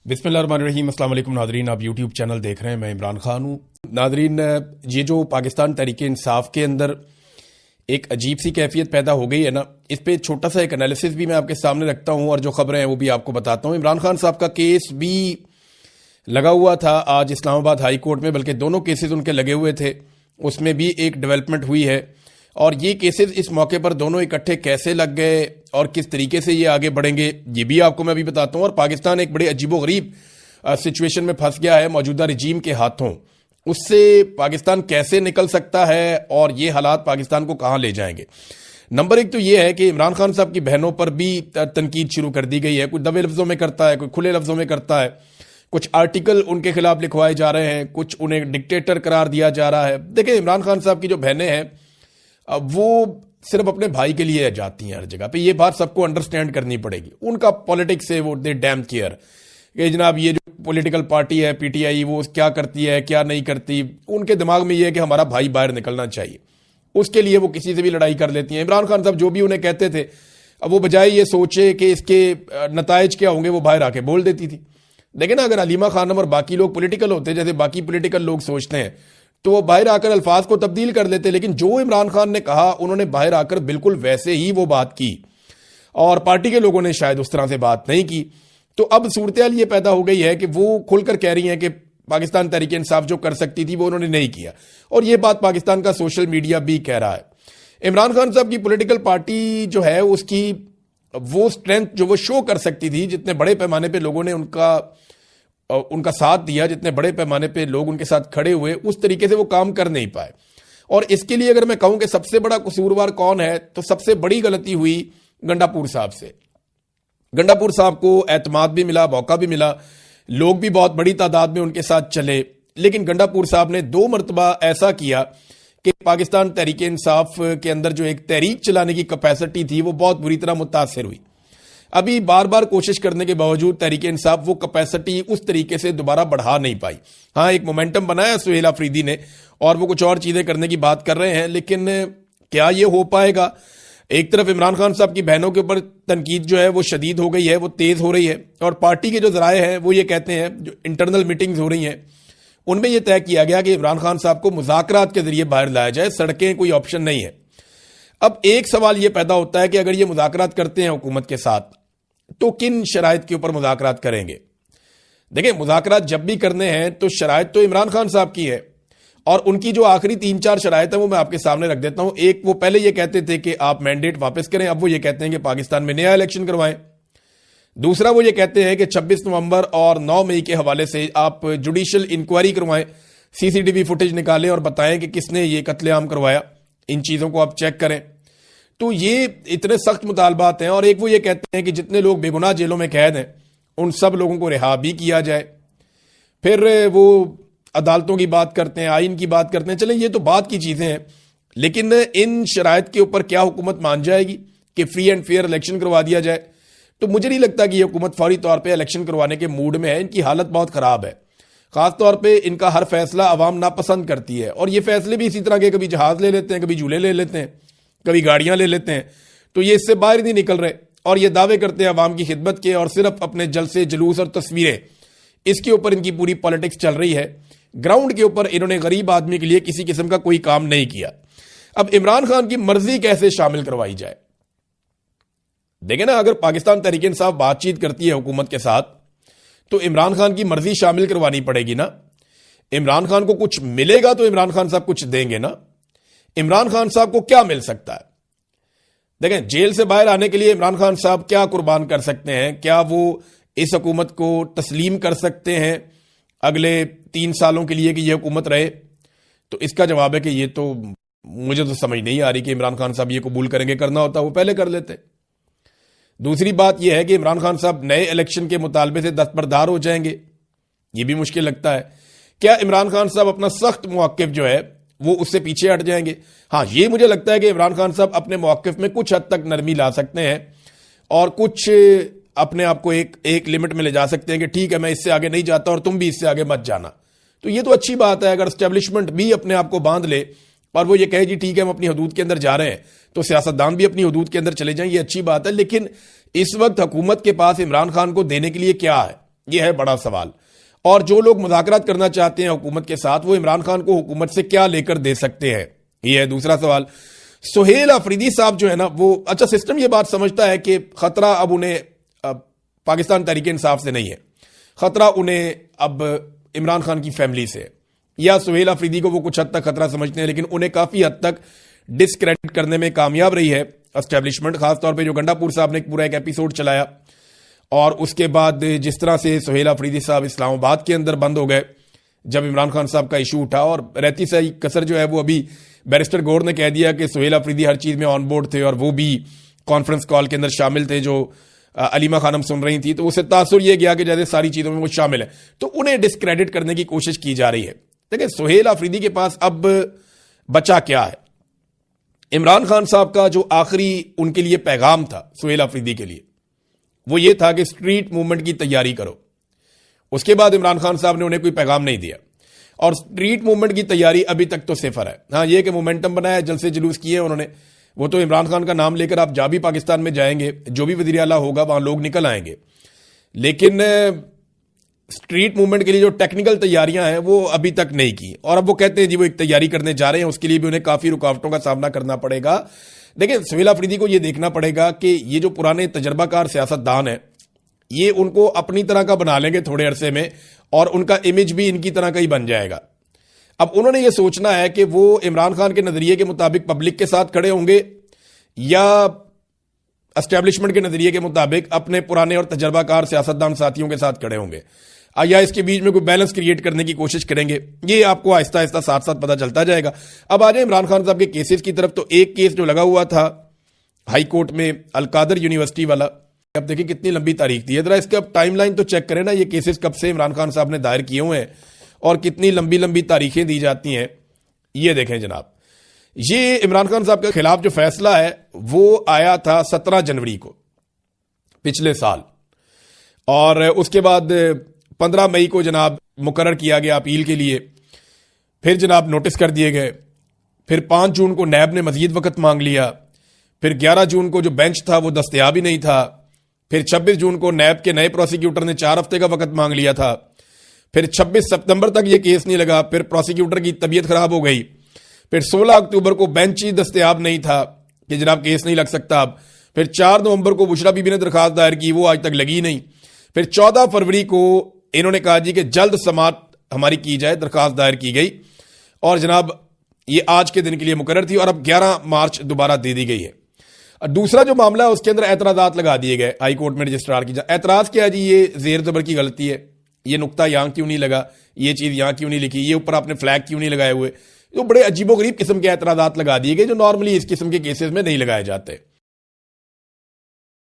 بسم اللہ الرحمن الرحیم۔ السلام علیکم ناظرین، آپ یوٹیوب چینل دیکھ رہے ہیں، میں عمران خان ہوں۔ ناظرین، یہ جو پاکستان تحریک انصاف کے اندر ایک عجیب سی کیفیت پیدا ہو گئی ہے نا، اس پہ چھوٹا سا ایک انالیسس بھی میں آپ کے سامنے رکھتا ہوں اور جو خبریں ہیں وہ بھی آپ کو بتاتا ہوں۔ عمران خان صاحب کا کیس بھی لگا ہوا تھا آج اسلام آباد ہائی کورٹ میں، بلکہ دونوں کیسز ان کے لگے ہوئے تھے، اس میں بھی ایک ڈیولپمنٹ ہوئی ہے۔ اور یہ کیسز اس موقع پر دونوں اکٹھے کیسے لگ گئے اور کس طریقے سے یہ آگے بڑھیں گے، یہ بھی آپ کو میں ابھی بتاتا ہوں۔ اور پاکستان ایک بڑے عجیب و غریب سچویشن میں پھنس گیا ہے موجودہ رجیم کے ہاتھوں، اس سے پاکستان کیسے نکل سکتا ہے اور یہ حالات پاکستان کو کہاں لے جائیں گے۔ نمبر ایک تو یہ ہے کہ عمران خان صاحب کی بہنوں پر بھی تنقید شروع کر دی گئی ہے، کوئی دبے لفظوں میں کرتا ہے، کوئی کھلے لفظوں میں کرتا ہے، کچھ آرٹیکل ان کے خلاف لکھوائے جا رہے ہیں، کچھ انہیں ڈکٹیٹر قرار دیا جا رہا ہے۔ دیکھیں، عمران خان صاحب کی جو بہنیں ہیں وہ صرف اپنے بھائی کے لیے جاتی ہیں ہر جگہ پہ، یہ بات سب کو انڈرسٹینڈ کرنی پڑے گی۔ ان کا پولیٹکس ہے، وہ دے ڈیم کیئر کہ جناب یہ جو پولیٹیکل پارٹی ہے پی ٹی آئی، وہ کیا کرتی ہے کیا نہیں کرتی، ان کے دماغ میں یہ ہے کہ ہمارا بھائی باہر نکلنا چاہیے، اس کے لیے وہ کسی سے بھی لڑائی کر لیتی ہیں۔ عمران خان صاحب جو بھی انہیں کہتے تھے، اب وہ بجائے یہ سوچے کہ اس کے نتائج کیا ہوں گے، وہ باہر آ کے بول دیتی تھی۔ لیکن اگر علیمہ خانم اور باقی لوگ پولیٹیکل ہوتے جیسے باقی پولیٹیکل لوگ سوچتے ہیں تو وہ باہر آ کر الفاظ کو تبدیل کر لیتے، لیکن جو عمران خان نے کہا انہوں نے باہر آ کر بالکل ویسے ہی وہ بات کی، اور پارٹی کے لوگوں نے شاید اس طرح سے بات نہیں کی۔ تو اب صورتحال یہ پیدا ہو گئی ہے کہ وہ کھل کر کہہ رہی ہیں کہ پاکستان تحریک انصاف جو کر سکتی تھی وہ انہوں نے نہیں کیا، اور یہ بات پاکستان کا سوشل میڈیا بھی کہہ رہا ہے۔ عمران خان صاحب کی پولیٹیکل پارٹی جو ہے، اس کی وہ اسٹرینتھ جو وہ شو کر سکتی تھی، جتنے بڑے پیمانے پہ لوگوں نے ان کا ساتھ دیا، جتنے بڑے پیمانے پہ لوگ ان کے ساتھ کھڑے ہوئے، اس طریقے سے وہ کام کر نہیں پائے۔ اور اس کے لیے اگر میں کہوں کہ سب سے بڑا قصوروار کون ہے، تو سب سے بڑی غلطی ہوئی گنڈا پور صاحب سے۔ گنڈا پور صاحب کو اعتماد بھی ملا، موقع بھی ملا، لوگ بھی بہت بڑی تعداد میں ان کے ساتھ چلے، لیکن گنڈا پور صاحب نے 2 مرتبہ ایسا کیا کہ پاکستان تحریک انصاف کے اندر جو ایک تحریک چلانے کی کیپیسٹی تھی وہ بہت بری طرح متاثر ہوئی۔ ابھی بار بار کوشش کرنے کے باوجود تحریک انصاف وہ کیپیسٹی اس طریقے سے دوبارہ بڑھا نہیں پائی۔ ہاں، ایک مومنٹم بنایا سہیل آفریدی نے اور وہ کچھ اور چیزیں کرنے کی بات کر رہے ہیں، لیکن کیا یہ ہو پائے گا؟ ایک طرف عمران خان صاحب کی بہنوں کے اوپر تنقید جو ہے وہ شدید ہو گئی ہے، وہ تیز ہو رہی ہے، اور پارٹی کے جو ذرائع ہیں وہ یہ کہتے ہیں، جو انٹرنل میٹنگز ہو رہی ہیں ان میں یہ طے کیا گیا کہ عمران خان صاحب کو مذاکرات کے ذریعے باہر لایا جائے، سڑکیں کوئی آپشن نہیں ہے۔ اب ایک سوال یہ پیدا ہوتا ہے کہ اگر یہ مذاکرات کرتے ہیں حکومت کے ساتھ تو کن شرائط کے اوپر مذاکرات کریں گے؟ دیکھیں، مذاکرات جب بھی کرنے ہیں تو شرائط تو عمران خان صاحب کی ہے، اور ان کی جو آخری 3-4 شرائط ہیں وہ میں آپ کے سامنے رکھ دیتا ہوں۔ ایک، وہ پہلے یہ کہتے تھے کہ آپ مینڈیٹ واپس کریں، اب وہ یہ کہتے ہیں کہ پاکستان میں نیا الیکشن کروائیں۔ دوسرا، وہ یہ کہتے ہیں کہ 26 نومبر اور 9 مئی کے حوالے سے آپ جوڈیشل انکوائری کروائیں، CCTV فوٹیج نکالیں اور بتائیں کہ کس نے یہ قتل عام کروایا، ان چیزوں کو آپ چیک کریں۔ تو یہ اتنے سخت مطالبات ہیں۔ اور ایک، وہ یہ کہتے ہیں کہ جتنے لوگ بے گناہ جیلوں میں قید ہیں ان سب لوگوں کو رہا بھی کیا جائے۔ پھر وہ عدالتوں کی بات کرتے ہیں، آئین کی بات کرتے ہیں، چلیں یہ تو بات کی چیزیں ہیں، لیکن ان شرائط کے اوپر کیا حکومت مان جائے گی کہ فری اینڈ فیئر الیکشن کروا دیا جائے؟ تو مجھے نہیں لگتا کہ یہ حکومت فوری طور پہ الیکشن کروانے کے موڈ میں ہے، ان کی حالت بہت خراب ہے، خاص طور پہ ان کا ہر فیصلہ عوام ناپسند کرتی ہے، اور یہ فیصلے بھی اسی طرح کے، کبھی جہاز لے لیتے ہیں، کبھی جھولے لے لیتے ہیں، کبھی گاڑیاں لے لیتے ہیں، تو یہ اس سے باہر نہیں نکل رہے، اور یہ دعوے کرتے ہیں عوام کی خدمت کے، اور صرف اپنے جلسے جلوس اور تصویریں، اس کے اوپر ان کی پوری پالیٹکس چل رہی ہے۔ گراؤنڈ کے اوپر انہوں نے غریب آدمی کے لیے کسی قسم کا کوئی کام نہیں کیا۔ اب عمران خان کی مرضی کیسے شامل کروائی جائے؟ دیکھیں نا، اگر پاکستان تحریک انصاف بات چیت کرتی ہے حکومت کے ساتھ تو عمران خان کی مرضی شامل کروانی پڑے گی نا۔ عمران خان کو کچھ ملے گا تو عمران خان صاحب کچھ دیں گے نا۔ عمران خان صاحب کو کیا مل سکتا ہے؟ دیکھیں، جیل سے باہر آنے کے لیے عمران خان صاحب کیا قربان کر سکتے ہیں؟ کیا وہ اس حکومت کو تسلیم کر سکتے ہیں اگلے 3 سالوں کے لیے کہ یہ حکومت رہے؟ تو اس کا جواب ہے کہ یہ تو مجھے تو سمجھ نہیں آ رہی کہ عمران خان صاحب یہ قبول کریں گے، کرنا ہوتا وہ پہلے کر لیتے۔ دوسری بات یہ ہے کہ عمران خان صاحب نئے الیکشن کے مطالبے سے دستبردار ہو جائیں گے، یہ بھی مشکل لگتا ہے۔ کیا عمران خان صاحب اپنا سخت موقف جو ہے وہ اس سے پیچھے ہٹ جائیں گے؟ ہاں، یہ مجھے لگتا ہے کہ عمران خان صاحب اپنے موقف میں کچھ حد تک نرمی لا سکتے ہیں، اور کچھ اپنے آپ کو ایک لمٹ میں لے جا سکتے ہیں کہ ٹھیک ہے، میں اس سے آگے نہیں جاتا اور تم بھی اس سے آگے مت جانا۔ تو یہ تو اچھی بات ہے، اگر اسٹیبلشمنٹ بھی اپنے آپ کو باندھ لے اور وہ یہ کہے جی ٹھیک ہے ہم اپنی حدود کے اندر جا رہے ہیں، تو سیاستدان بھی اپنی حدود کے اندر چلے جائیں، یہ اچھی بات ہے۔ لیکن اس وقت حکومت کے پاس عمران خان کو دینے کے لیے کیا ہے؟ یہ ہے بڑا سوال. اور جو لوگ مذاکرات کرنا چاہتے ہیں حکومت کے ساتھ وہ عمران خان کو حکومت سے کیا لے کر دے سکتے ہیں, یہ ہے دوسرا سوال. سہیل آفریدی صاحب جو ہے نا وہ اچھا سسٹم یہ بات سمجھتا ہے کہ خطرہ اب انہیں پاکستان تحریک انصاف سے نہیں ہے, خطرہ انہیں اب عمران خان کی فیملی سے, یا سہیل آفریدی کو وہ کچھ حد تک خطرہ سمجھتے ہیں, لیکن انہیں کافی حد تک ڈسکریڈٹ کرنے میں کامیاب رہی ہے اسٹیبلشمنٹ, خاص طور پہ جو گنڈا پور صاحب نے پورا ایک ایپیسوڈ چلایا, اور اس کے بعد جس طرح سے سہیل آفریدی صاحب اسلام آباد کے اندر بند ہو گئے جب عمران خان صاحب کا ایشو اٹھا, اور رہتی سہی کسر جو ہے وہ ابھی بیرسٹر گور نے کہہ دیا کہ سہیل آفریدی ہر چیز میں آن بورڈ تھے اور وہ بھی کانفرنس کال کے اندر شامل تھے جو علیمہ خانم سن رہی تھی, تو اسے تاثر یہ گیا کہ جیسے ساری چیزوں میں وہ شامل ہے, تو انہیں ڈسکریڈٹ کرنے کی کوشش کی جا رہی ہے. دیکھیں سہیل آفریدی کے پاس اب بچا کیا ہے. عمران خان صاحب کا جو آخری ان کے لیے پیغام تھا سہیل آفریدی کے لیے وہ یہ تھا کہ اسٹریٹ موومنٹ کی تیاری کرو. اس کے بعد عمران خان صاحب نے انہیں کوئی پیغام نہیں دیا, اور اسٹریٹ موومنٹ کی تیاری ابھی تک تو صفر ہے. ہاں یہ کہ مومنٹم بنایا, جلسے جلوس کیے انہوں نے, وہ تو عمران خان کا نام لے کر آپ جب بھی پاکستان میں جائیں گے جو بھی وزیر اعلیٰ ہوگا وہاں لوگ نکل آئیں گے, لیکن اسٹریٹ موومنٹ کے لیے جو ٹیکنیکل تیاریاں ہیں وہ ابھی تک نہیں کی. اور اب وہ کہتے ہیں جی وہ ایک تیاری کرنے جا رہے ہیں, اس کے لیے بھی انہیں کافی رکاوٹوں کا سامنا کرنا پڑے گا. دیکھیں سہیل آفریدی کو یہ دیکھنا پڑے گا کہ یہ جو پرانے تجربہ کار سیاست دان ہیں یہ ان کو اپنی طرح کا بنا لیں گے تھوڑے عرصے میں, اور ان کا امیج بھی ان کی طرح کا ہی بن جائے گا. اب انہوں نے یہ سوچنا ہے کہ وہ عمران خان کے نظریے کے مطابق پبلک کے ساتھ کھڑے ہوں گے یا اسٹیبلشمنٹ کے نظریے کے مطابق اپنے پرانے اور تجربہ کار سیاستدان ساتھیوں کے ساتھ کھڑے ہوں گے, یا اس کے بیچ میں کوئی بیلنس کریٹ کرنے کی کوشش کریں گے. یہ آپ کو آہستہ آہستہ ساتھ ساتھ پتہ چلتا جائے گا. اب آ جائیں عمران خان صاحب کے کیسز کی طرف. تو ایک کیس جو لگا ہوا تھا ہائی کورٹ میں القادر یونیورسٹی والا, اب دیکھیں کتنی لمبی تاریخ تھی, ذرا اس کا ٹائم لائن تو چیک کریں نا, یہ کیسز کب سے عمران خان صاحب نے دائر کیے ہوئے ہیں اور کتنی لمبی لمبی تاریخیں دی جاتی ہیں. یہ دیکھیں جناب, یہ عمران خان صاحب کے خلاف جو فیصلہ ہے وہ آیا تھا 17 جنوری کو پچھلے سال, اور اس کے بعد 15 مئی کو جناب مقرر کیا گیا اپیل کے لیے, پھر جناب نوٹس کر دیے گئے, پھر 5 جون کو نیب نے مزید وقت مانگ لیا, پھر 11 جون کو جو بینچ تھا وہ دستیاب ہی نہیں تھا, پھر 26 جون کو نیب کے نئے پروسیکیوٹر نے 4 ہفتے کا وقت مانگ لیا تھا, پھر 26 ستمبر تک یہ کیس نہیں لگا, پھر پروسیکیوٹر کی طبیعت خراب ہو گئی, پھر 16 اکتوبر کو بینچ ہی دستیاب نہیں تھا کہ جناب کیس نہیں لگ سکتا اب, پھر 4 نومبر کو بشرا بی بی نے درخواست دائر کی, وہ آج تک لگی نہیں, پھر 14 فروری کو انہوں نے کہا جی کہ جلد سماعت ہماری کی جائے, درخواست دائر کی گئی, اور جناب یہ آج کے دن کے لیے مقرر تھی, اور اب 11 مارچ دوبارہ دے دی گئی ہے. دوسرا جو معاملہ ہے اس کے اندر اعتراضات لگا دیے گئے ہائی کورٹ میں رجسٹرار کی. اعتراض کیا جی, یہ زیر زبر کی غلطی ہے, یہ نقطہ یہاں کیوں نہیں لگا, یہ چیز یہاں کیوں نہیں لکھی, یہ اوپر آپ نے فلیگ کیوں نہیں لگائے ہوئے, جو بڑے عجیب و غریب قسم کے اعتراضات لگا دیے گئے جو نارملی اس قسم کے کیسز میں نہیں لگائے جاتے.